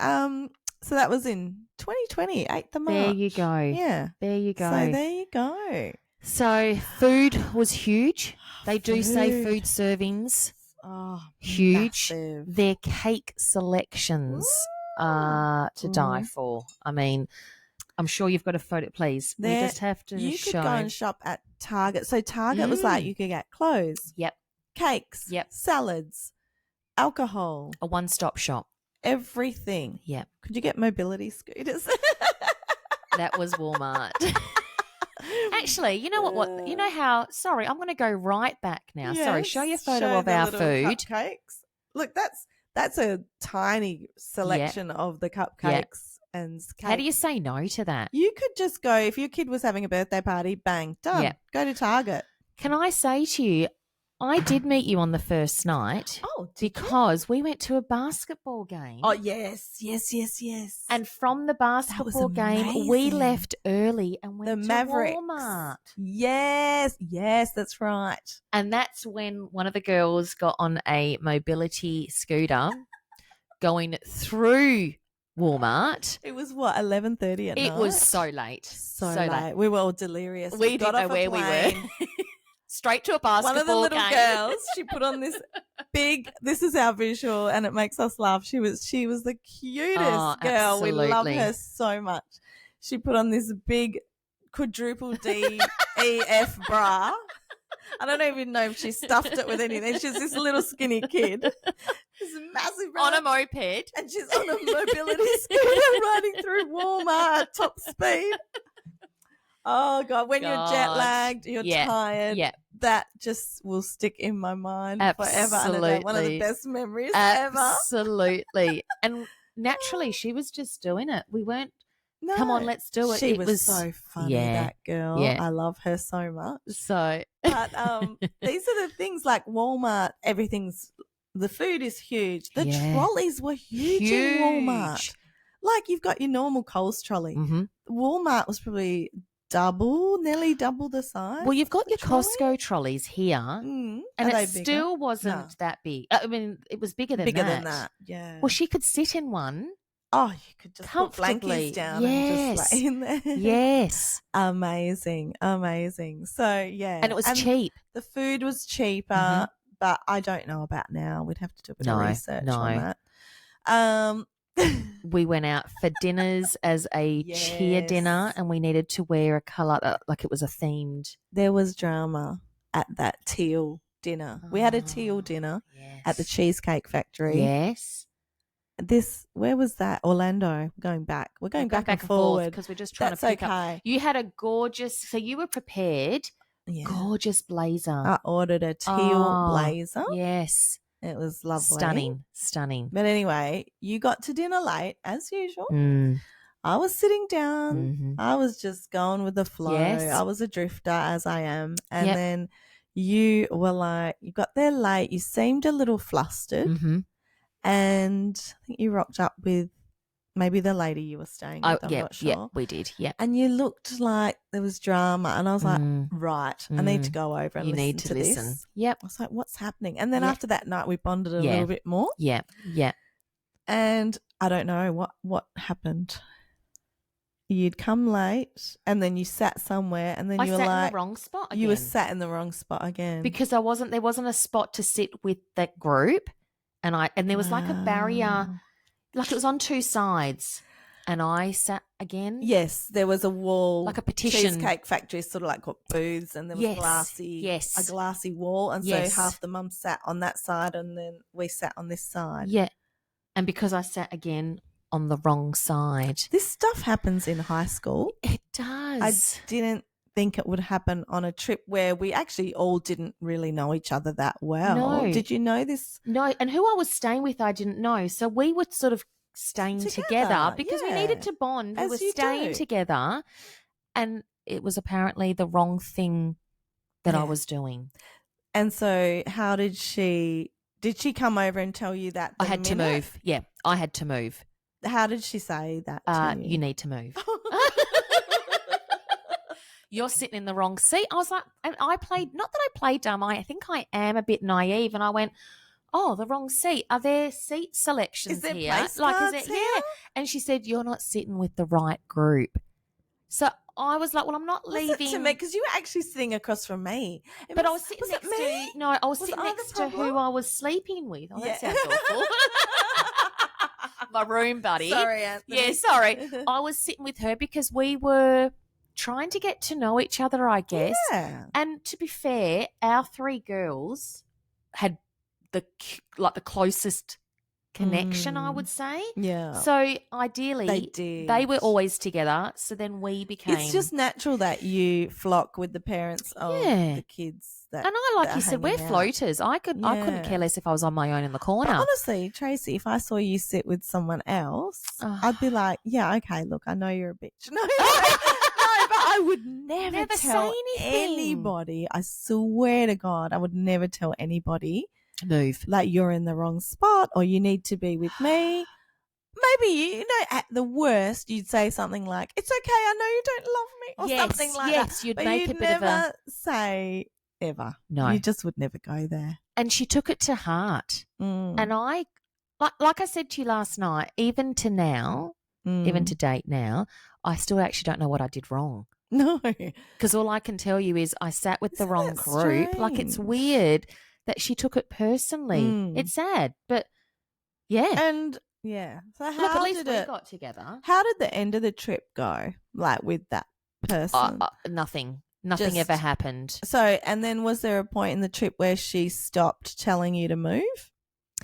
So that was in 2020, 8th of March. There you go. Yeah. There you go. So there you go. So food was huge. They do say food servings. Oh, huge. Massive. Their cake selections are to die for. I mean, I'm sure you've got a photo. Please, we just have to You show. could go and shop at Target. So Target was like you could get clothes. Yep. Cakes. Yep. Salads. Alcohol. A one-stop shop. Everything. Yep. Could you get mobility scooters? That was Walmart. Actually, you know what? You know how? Sorry, I'm going to go right back now. Yes, sorry, show your photo of our food. Cupcakes. Look, that's a tiny selection of the cupcakes and cakes. How do you say no to that? You could just go if your kid was having a birthday party. Bang, done. Yeah. Go to Target. Can I say to you, I did meet you on the first night. Oh, because we went to a basketball game. Oh, yes. And from the basketball game, we left early and went to Walmart. Yes, that's right. And that's when one of the girls got on a mobility scooter going through Walmart. It was 11:30 at night? It was so late. So late. We were all delirious. We didn't know where we were. Straight to a basketball game. One of the little girls, she put on this this is our visual and it makes us laugh. She was the cutest girl. Absolutely. We love her so much. She put on this big quadruple D EF bra. I don't even know if she stuffed it with anything. She's this little skinny kid. This massive bra. On a moped. And she's on a mobility scooter riding through Walmart at top speed. Oh, God. When you're jet lagged, you're tired. Yeah. That just will stick in my mind forever. Absolutely. One of the best memories ever. Absolutely. And naturally, she was just doing it. We weren't, come on, let's do it. She was so funny, that girl. Yeah. I love her so much. So. But these are the things like Walmart, the food is huge. The trolleys were huge in Walmart. Like you've got your normal Coles trolley. Mm-hmm. Walmart was probably nearly double the size. Well, you've got your Costco trolleys here, and it still wasn't that big. I mean, it was bigger than that. Yeah. Well, she could sit in one. Oh, you could just put blankies down and just lay in there. Yes. Amazing. So, yeah. And it was cheap. The food was cheaper, but I don't know about now. We'd have to do a bit of research on that. We went out for dinners as a cheer dinner and we needed to wear a colour, like it was a themed. There was drama at that teal dinner. We had a teal dinner at the Cheesecake Factory. Yes. Where was that? Orlando. We're going back and forward because we're just trying to pick up. You had a gorgeous, so you were prepared. Yeah. Gorgeous blazer. I ordered a teal blazer. Yes. It was lovely. Stunning. But anyway, you got to dinner late, as usual. I was sitting down. I was just going with the flow. Yes. I was a drifter, as I am. And then you were like, you got there late. You seemed a little flustered. And I think you rocked up with maybe the lady you were staying with. I'm not sure. Yeah, we did. Yeah. And you looked like there was drama. And I was like, right, I need to go over and listen to this. Yep. I was like, what's happening? And then after that night, we bonded a little bit more. Yeah. And I don't know what happened. you'd come late and then you sat somewhere and then you were sat like in the wrong spot again. You were sat in the wrong spot again. Because there wasn't a spot to sit with that group, and there was like a barrier, like it was on two sides, and I sat again. Yes, there was a wall, like a partition. Cheesecake Factory sort of like got booths, and there was a glassy wall, and so half the mums sat on that side, and then we sat on this side. Yeah, and because I sat again on the wrong side. This stuff happens in high school. It does. I didn't think it would happen on a trip where we actually all didn't really know each other that well. No. Did you know this? No, and who I was staying with I didn't know. So we were sort of staying together because we needed to bond. We were staying together, and it was apparently the wrong thing that I was doing. And so how did she come over and tell you that? I had to move. Yeah, I had to move. How did she say that to you? You need to move. You're sitting in the wrong seat. I was like, and not that I played dumb. I think I am a bit naive. And I went, oh, the wrong seat. Are there seat selections here? Is it here? Yeah. And she said, you're not sitting with the right group. So I was like, well, I'm not leaving. To me, because you were actually sitting across from me. I was sitting next to, no, I was sitting next to who I was sleeping with. Oh, that sounds awful. My room buddy. Sorry, Anthony. Yeah, sorry. I was sitting with her because we were trying to get to know each other, I guess. Yeah. And to be fair, our three girls had the closest connection, I would say. Yeah. So ideally, they were always together. So then we became. It's just natural that you flock with the parents of the kids. And like you said, we're floaters. I couldn't care less if I was on my own in the corner. But honestly, Tracy, if I saw you sit with someone else, I'd be like, yeah, okay, look, I know you're a bitch. No, but I would never tell anybody. I swear to God, I would never tell anybody. Move. Like you're in the wrong spot or you need to be with me. Maybe, at the worst, you'd say something like, it's okay, I know you don't love me, or something like that. Yes, you'd but make you'd a bit of a... never say ever. No. You just would never go there. And she took it to heart. And I, like I said to you last night, even to date now, I still actually don't know what I did wrong. No. Because all I can tell you is I sat with the wrong group. Strange? Like, it's weird that she took it personally. It's sad, but yeah. And yeah. So at least we got together. How did the end of the trip go? Like with that person? Nothing. Nothing ever happened. So, and then was there a point in the trip where she stopped telling you to move?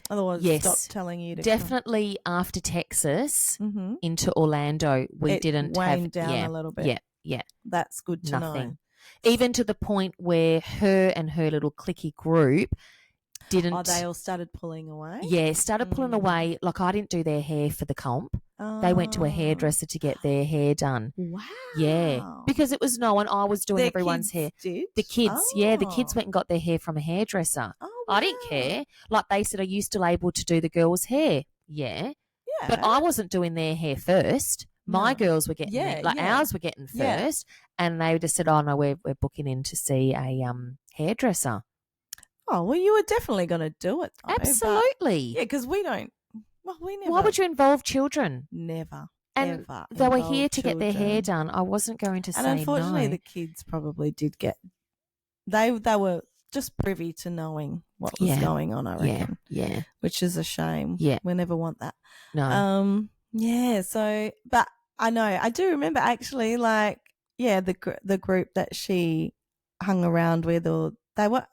Otherwise, stopped telling you to definitely come? After Texas into Orlando, we didn't waned down a little bit. Yeah. That's good to know. Even to the point where her and her little cliquey group didn't. Oh, they all started pulling away? Yeah, started pulling away. Like, I didn't do their hair for the comp. They went to a hairdresser to get their hair done. Wow. Yeah, because it was known I was doing everyone's hair. Did? The kids, the kids went and got their hair from a hairdresser. Oh, wow. I didn't care. Like, they said, are you still able to do the girls' hair? Yeah. But I wasn't doing their hair first. My girls were getting ours were getting first, and they just said, "Oh no, we're booking in to see a hairdresser." Oh well, you were definitely going to do it, though, absolutely. Yeah, because we don't. Well, we never. Why would you involve children? Never. And ever they were here to get their hair done. I wasn't going to say no. And unfortunately, the kids probably did get. They were just privy to knowing what was going on. I reckon. Yeah. Which is a shame. Yeah. We never want that. No. Yeah. So, but I know I do remember actually, like, the group that she hung around with, or they were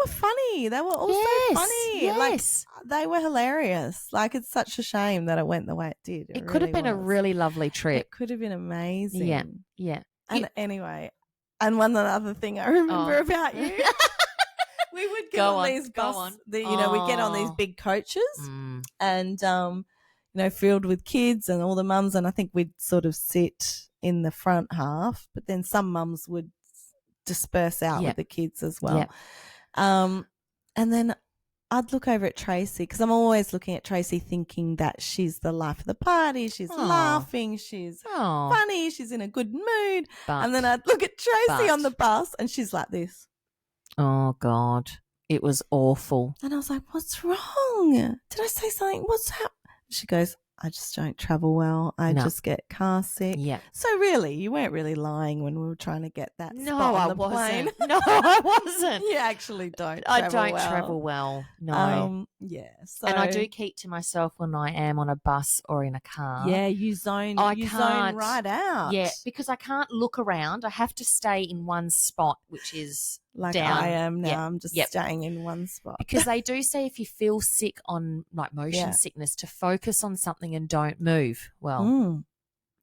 funny. They were also funny. Yes. Like, they were hilarious. Like, it's such a shame that it went the way it did. It could have been a really lovely trip. It could have been amazing. Yeah. Yeah. And anyway, and one other thing I remember about you. We would get on these bus, we get on these big coaches and, filled with kids and all the mums. And I think we'd sort of sit in the front half, but then some mums would disperse out with the kids as well. And then I'd look over at Tracy because I'm always looking at Tracy thinking that she's the life of the party. She's laughing. She's funny. She's in a good mood. And then I'd look at Tracy on the bus and she's like this. Oh, God. It was awful. And I was like, what's wrong? Did I say something? What's happening? She goes, I just don't travel well. I just get car sick. Yeah. So really, you weren't really lying when we were trying to get that No, spot on I the plane. wasn't. No, I wasn't. You actually don't. I don't travel well. No. Yeah. So, and I do keep to myself when I am on a bus or in a car. Yeah, you zone right out. Yeah, because I can't look around. I have to stay in one spot, which is like down. I am now. I'm just staying in one spot. Because they do say if you feel sick on like motion sickness, to focus on something and don't move. Well,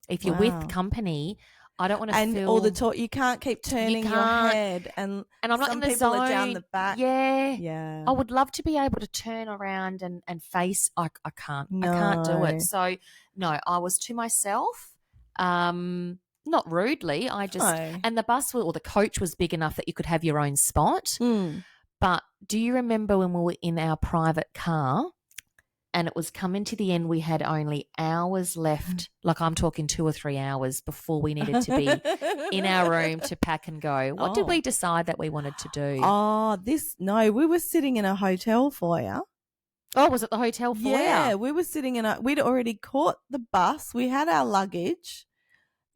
if you're with company, I don't want to feel all the talk. You can't keep turning your head, and I'm not some in the people zone. are down the back. Yeah. I would love to be able to turn around and face. I can't. No. I can't do it. So no, I was to myself. Not rudely. I just and the bus or the coach was big enough that you could have your own spot. But do you remember when we were in our private car? And it was coming to the end, we had only hours left, like I'm talking 2 or 3 hours before we needed to be in our room to pack and go. What did we decide that we wanted to do? We were sitting in a hotel foyer. Oh, was it the hotel foyer? Yeah, we were sitting we'd already caught the bus. We had our luggage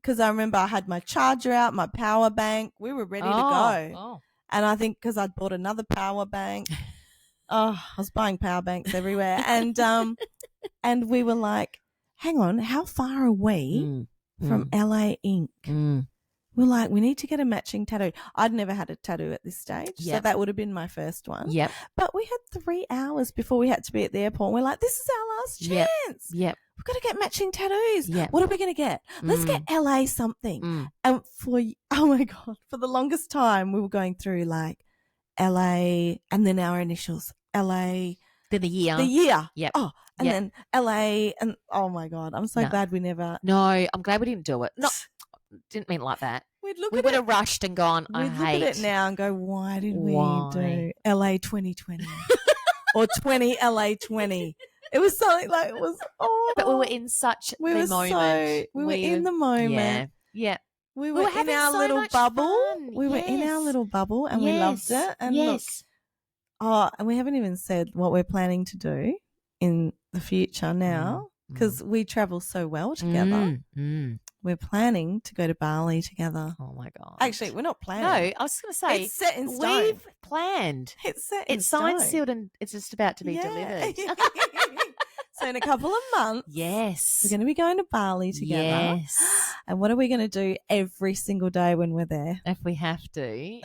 because I remember I had my charger out, my power bank. We were ready to go. Oh. And I think because I'd bought another power bank. I was buying power banks everywhere. And we were like, hang on, how far are we from LA Ink? We're like, we need to get a matching tattoo. I'd never had a tattoo at this stage. So that would have been my first one. Yep. But we had 3 hours before we had to be at the airport. We're like, this is our last chance. Yep. We've got to get matching tattoos. Yep. What are we going to get? Let's get LA something. And for the longest time, we were going through like LA and then our initials. LA. Then the year. The year. Yep. Oh, and then LA. And oh my God, I'm so glad we never. No, I'm glad we didn't do it. No, didn't mean it like that. We would have rushed and gone, We'd look at it now and go, why did we do LA 2020 or 20 LA 20? It was something like it was. But we were in such the moment. We were in the moment. Yeah. We were in our little bubble. We were in our little bubble and we loved it. And look. And we haven't even said what we're planning to do in the future now because we travel so well together. We're planning to go to Bali together. Oh, my God. Actually, we're not planning. No, I was going to say. It's set in stone. We've planned. It's set in stone. It's signed, sealed, and it's just about to be delivered. So in a couple of months, we're going to be going to Bali together. Yes. And what are we going to do every single day when we're there? If we have to.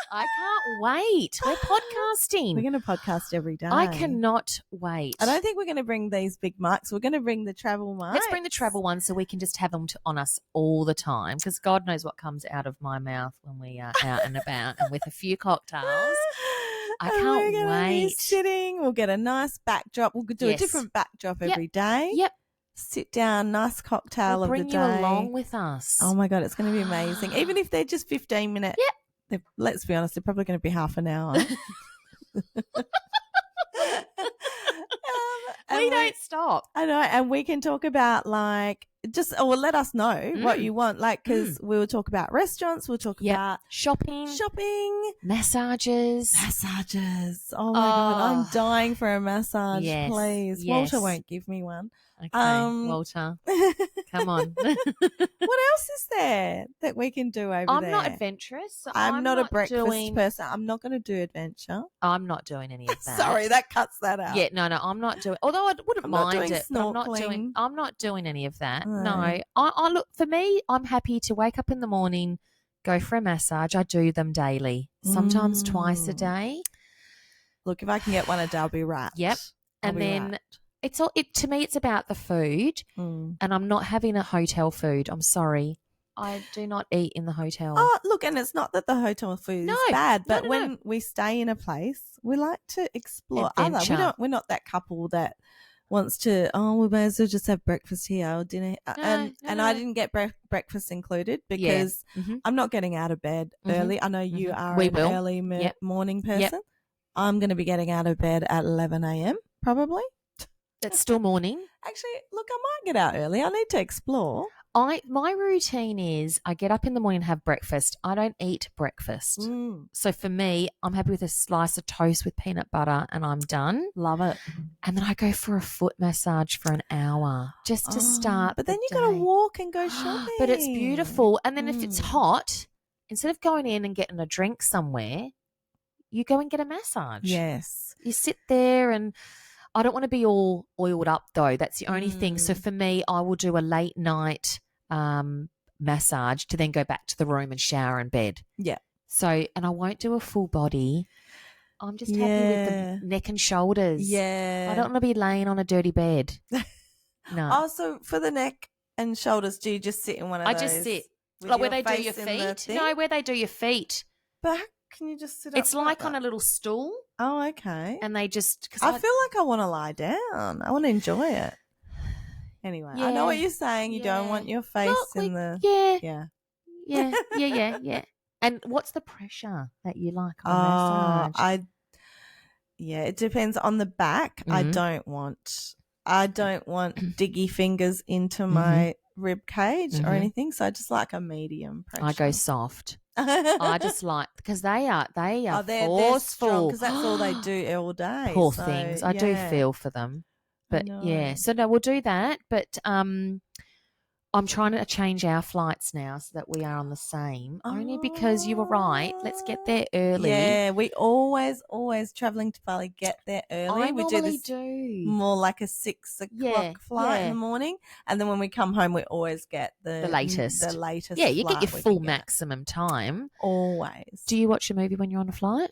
I can't wait. We're podcasting. We're going to podcast every day. I cannot wait. I don't think we're going to bring these big mics. We're going to bring the travel mics. Let's bring the travel ones so we can just have them on us all the time because God knows what comes out of my mouth when we are out and about and with a few cocktails. I can't wait. Be sitting. We'll get a nice backdrop. We'll do a different backdrop every day. Yep. Sit down, nice cocktail of the day. Bring you along with us. Oh, my God. It's going to be amazing. Even if they're just 15 minutes. Yep. Let's be honest, they're probably going to be half an hour. We don't stop. I know. And we can talk about like let us know what you want. Like, because we will talk about restaurants. We'll talk about shopping, massages. Oh my God. I'm dying for a massage. Yes. Please. Yes. Walter won't give me one. Okay, Walter, come on. What else is there that we can do over there? I'm not adventurous. So I'm not a breakfast person. I'm not going to do adventure. I'm not doing any of that. Sorry, that cuts that out. Yeah, no, I'm not doing. Although I wouldn't mind it. Snorkeling. I'm not doing any of that. No, I look for me. I'm happy to wake up in the morning, go for a massage. I do them daily, sometimes twice a day. Look, if I can get one a day, I'll be right. Yep, and then. Right. To me, it's about the food, and I'm not having a hotel food. I'm sorry. I do not eat in the hotel. Oh, look, and it's not that the hotel food is bad, but when we stay in a place, we like to explore other. We're not that couple that wants to, we may as well just have breakfast here or dinner. I didn't get breakfast included because I'm not getting out of bed early. I know you are an early morning person. Yep. I'm going to be getting out of bed at 11 a.m. probably. It's still morning. Actually, look, I might get out early. I need to explore. My routine is I get up in the morning and have breakfast. I don't eat breakfast. So for me, I'm happy with a slice of toast with peanut butter and I'm done. Love it. And then I go for a foot massage for an hour just to start. But then you got to walk and go shopping. But it's beautiful. And then if it's hot, instead of going in and getting a drink somewhere, you go and get a massage. Yes. You sit there and I don't want to be all oiled up though. That's the only thing. So for me, I will do a late night massage to then go back to the room and shower in bed. Yeah. So, and I won't do a full body. I'm just happy with the neck and shoulders. Yeah. I don't want to be laying on a dirty bed. No. Also, for the neck and shoulders, do you just sit in one of those? I just sit. Like where they do your feet? No, where they do your feet. But how can you just sit up? It's like on a little stool. Oh, okay. And they just... I feel like I want to lie down. I want to enjoy it. Anyway, I know what you're saying. You don't want your face in the... Yeah. And what's the pressure that you like on massage? It depends on the back. I don't want diggy fingers into my rib cage or anything. So I just like a medium pressure. I go soft. I just like, because they are forceful. Because that's all they do all day. Poor things. I do feel for them. But so no, we'll do that. But I'm trying to change our flights now so that we are on the same. Only because you were right. Let's get there early. Yeah, we always travelling to Bali get there early. We do more like a 6 o'clock flight in the morning, and then when we come home, we always get the latest. The latest. Yeah, you get your full maximum time. Always. Do you watch a movie when you're on a flight?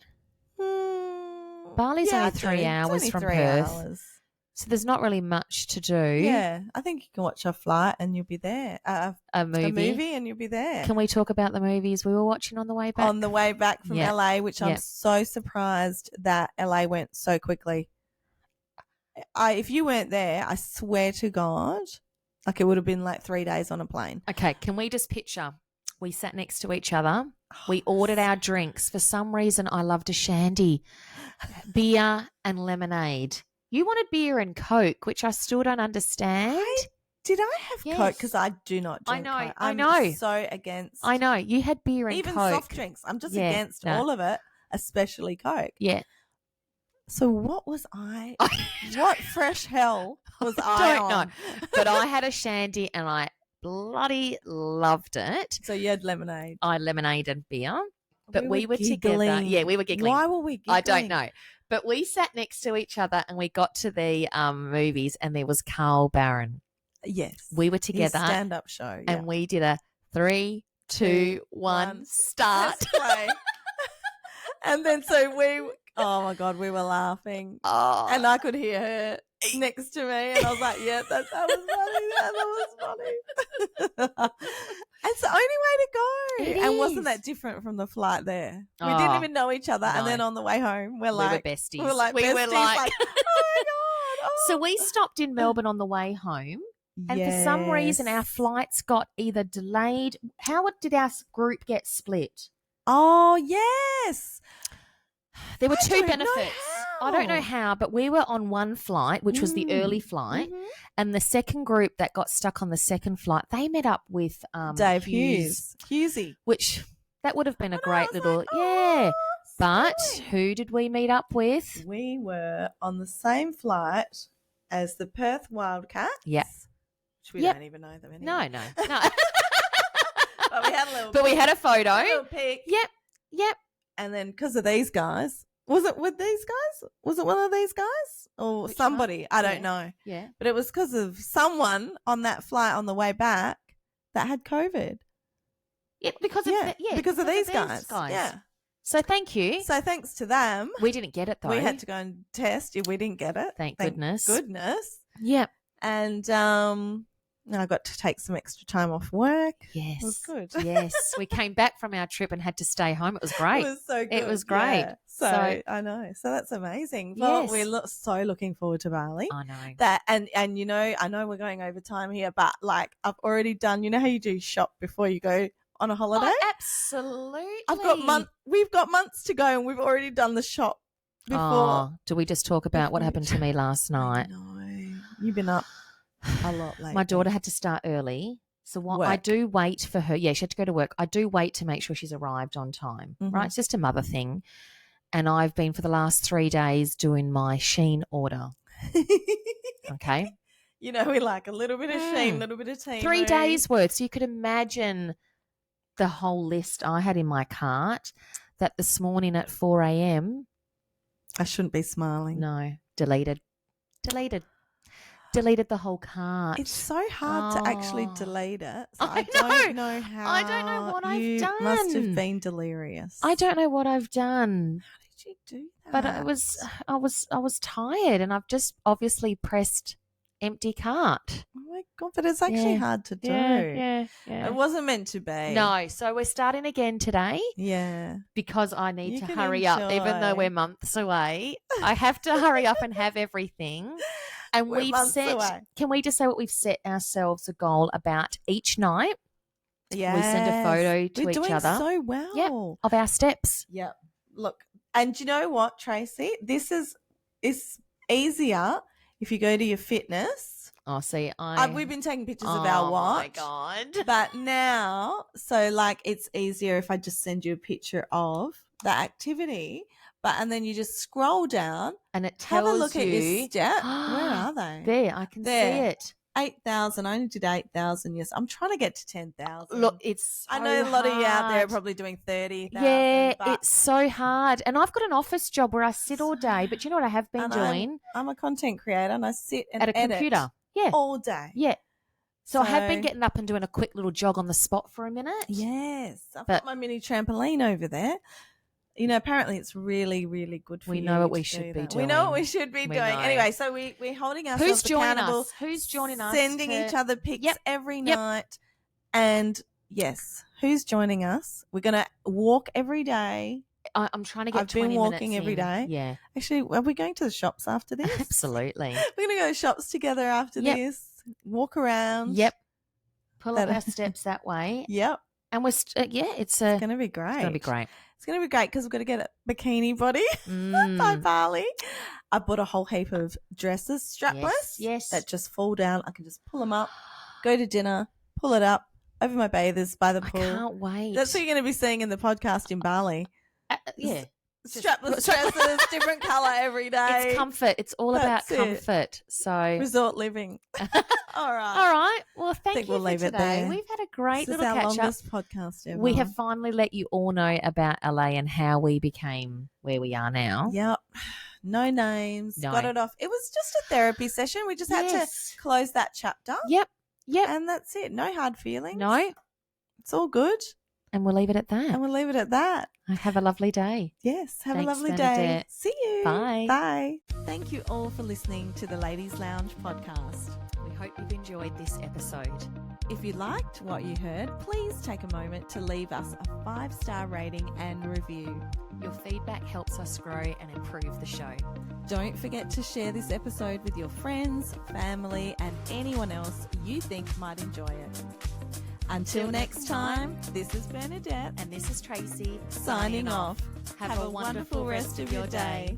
Bali's only 3 hours from Perth. So there's not really much to do. Yeah, I think you can watch a flight and you'll be there. A movie and you'll be there. Can we talk about the movies we were watching on the way back? On the way back from LA, which I'm so surprised that LA went so quickly. If you weren't there, I swear to God, like it would have been like 3 days on a plane. Okay, can we just picture? We sat next to each other. We ordered our drinks. For some reason, I loved a shandy, beer and lemonade. You wanted beer and Coke, which I still don't understand. Did I have Coke? Because I do not drink Coke. I know. So against. I know. You had beer and Even Coke. Even soft drinks. I'm just against all of it, especially Coke. Yeah. So what was I? What fresh hell was I on? Don't know. But I had a shandy and I bloody loved it. So you had lemonade. I had lemonade and beer. But we were giggling. Together. Yeah, we were giggling. Why were we giggling? I don't know. But we sat next to each other and we got to the movies and there was Carl Barron. Yes. We were together. His stand-up show. Yeah. And we did a 3, 2, 1, start. And then oh my God, we were laughing. Oh. And I could hear her next to me and I was like, yeah, that was funny. That was funny. It's the only way to go. And wasn't that different from the flight there? We didn't even know each other. No. And then on the way home, we were besties. We were like, oh my God. Oh. So we stopped in Melbourne on the way home. And for some reason, our flights got either delayed. How did our group get split? Oh, yes. There were two benefits. I don't know how, but we were on one flight, which was the early flight, and the second group that got stuck on the second flight, they met up with Dave Hughesy, which that would have been a great little But who did we meet up with? We were on the same flight as the Perth Wildcats. Yep. Which we don't even know them anymore. No. But we had a little. But we had a photo. A little pic. Yep. And then because of these guys, was it with these guys? Was it one of these guys or Which somebody? one? I don't know. Yeah. But it was because of someone on that flight on the way back that had COVID. Yeah, because of these guys. Yeah. So thank you. So thanks to them. We didn't get it though. We had to go and test. We didn't get it. Thank goodness. Yep. And I got to take some extra time off work. Yes. It was good. Yes. We came back from our trip and had to stay home. It was great. It was so good. It was great. Yeah. So I know. So that's amazing. Well, we're so looking forward to Bali. I know. That and you know, I know we're going over time here, but like I've already done, you know how you do shop before you go on a holiday? Oh, absolutely. We've got months to go and we've already done the shop before. Oh, do we just talk about what happened to me last night? No. You've been up a lot lately. My daughter had to start early, So what I do wait for her. Yeah, she had to go to work. I do wait to make sure she's arrived on time, right? It's just a mother thing. And I've been for the last 3 days doing my Shein order. Okay. You know, we like a little bit of Shein, a little bit of Temu. 3 days worth. So you could imagine the whole list I had in my cart that this morning at 4 a.m. I shouldn't be smiling. No, deleted the whole cart. It's so hard to actually delete it. So I don't know how. I don't know what I've done. You must have been delirious. I don't know what I've done. How did you do that? But I was tired, and I've just obviously pressed empty cart. Oh my God, but it's actually hard to do. Yeah. It wasn't meant to be. No, so we're starting again today. Yeah. Because I need to hurry up, even though we're months away. I have to hurry up and have everything. And we've set, can we just say what we've set ourselves a goal about each night? Yeah. We send a photo to each other. So well. Of our steps. Yep. Look, and you know what, Tracy? This is easier if you go to your fitness. Oh, see, we've been taking pictures of our watch. Oh, my God. But now, so like it's easier if I just send you a picture of the activity, and then you just scroll down and it tells have a look you. At your step. Where are they? There, I can see it. 8,000. I only did 8,000. Yes, I'm trying to get to 10,000. Look, it's so I know a lot hard. of you out there are probably doing 30,000. Yeah, it's so hard. And I've got an office job where I sit all day, but you know what I have been doing? I'm a content creator and I sit and at a edit computer. Yeah. all day. Yeah. So I have been getting up and doing a quick little jog on the spot for a minute. Yes. I've got my mini trampoline over there. You know, apparently it's really, really good for you. We know what we should be doing. We know what we should be doing. Anyway, so we're holding ourselves accountable. Who's joining us? Sending each other pics every night. And yes, who's joining us? We're going to walk every day. I'm trying to get 20 minutes. I've been walking minutes every day. Yeah. Actually, are we going to the shops after this? Absolutely. We're going to go to shops together after this. Walk around. Yep. Pull up our steps that way. Yep. And we're, it's going to be great. It's going to be great. It's going to be great because we've got to get a bikini body by Bali. I bought a whole heap of dresses, strapless, that just fall down. I can just pull them up, go to dinner, pull it up over my bathers by the pool. I can't wait. That's what you're going to be seeing in the podcast in Bali. Yeah. Strapless dresses, different colour every day. It's comfort. It's all about comfort. So resort living. All right. All right. Well, thank you we'll for leave today. It there. We've had a great this little is our catch longest up. Podcast ever. We have finally let you all know about LA and how we became where we are now. Yep. No names. No. Got it off. It was just a therapy session. We just had to close that chapter. Yep. And that's it. No hard feelings. No. It's all good. And we'll leave it at that. Have a lovely day. Yes, have a lovely day. See you. Bye. Bye. Thank you all for listening to the Ladies Lounge podcast. We hope you've enjoyed this episode. If you liked what you heard, please take a moment to leave us a 5-star rating and review. Your feedback helps us grow and improve the show. Don't forget to share this episode with your friends, family, and anyone else you think might enjoy it. Until next time, this is Bernadette. And this is Tracy. Signing off. Have a wonderful rest of your day.